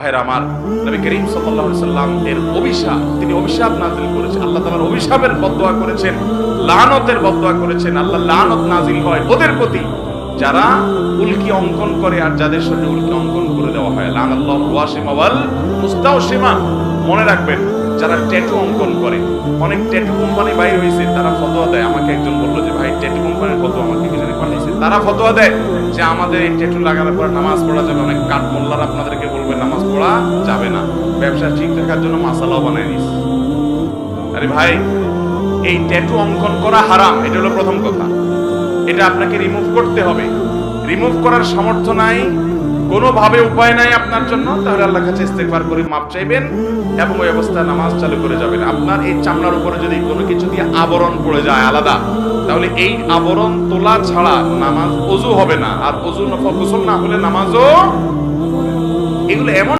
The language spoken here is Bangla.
আমার নবী করিম সাল্লাল্লাহু আলাইহি সাল্লাম এর অভিশাপ, তিনি অভিশাপ নাযিল করেছেন। আল্লাহ তাআলার অভিশাপের বদদোয়া করেছেন, লানতের বদদোয়া করেছেন। আল্লাহ লানত নাযিল হয় ওদের প্রতি যারা উল্কি অঙ্কন করে আর যাদের সাথে উল্কি অঙ্কন করে দেওয়া হয়। লানাল্লাহু ওয়াসিমা ওয়াল মুস্তাওসিমা। মনে রাখবেন, যারা ট্যাটু অঙ্কন করে, অনেক ট্যাটু কোম্পানি বাইরে হয়েছে, তারা ফতোয়া দেয়। আমাকে একজন বললো যে ভাই ট্যাটু কোম্পানির ফতোয়া আমাকে কি জানি পাঠাইছে, তারা ফতোয়া দেয় যে আমাদের এই ট্যাটু লাগানোর পর নামাজ পড়া যাবে। অনেক কাঠ মোল্লার আপনাদেরকে বলবে নামাজ পড়া যাবে না, ব্যবসা ঠিক রাখার জন্য মাসালাও বানায় নিস। আরে ভাই, এই ট্যাটু অঙ্কন করা হারাম, এটা হলো প্রথম কথা। এটা আপনাকে রিমুভ করতে হবে। রিমুভ করার সামর্থ্য নাই, কোনোভাবে উপায় নাই আপনার জন্য, তাহলে আল্লাহর কাছে ইস্তেগফার করে মাপ চাইবেন এবং ওই অবস্থায় নামাজ চালু করে যাবেন। আপনার এই চামড়ার উপরে যদি কোনো কিছু দিয়ে আবরণ পড়ে যায় আলাদা, তাহলে এই আবরণ তোলা ছাড়া নামাজ ওযু হবে না, আর ওযু গোসল না হলে নামাজও, এগুলো এমন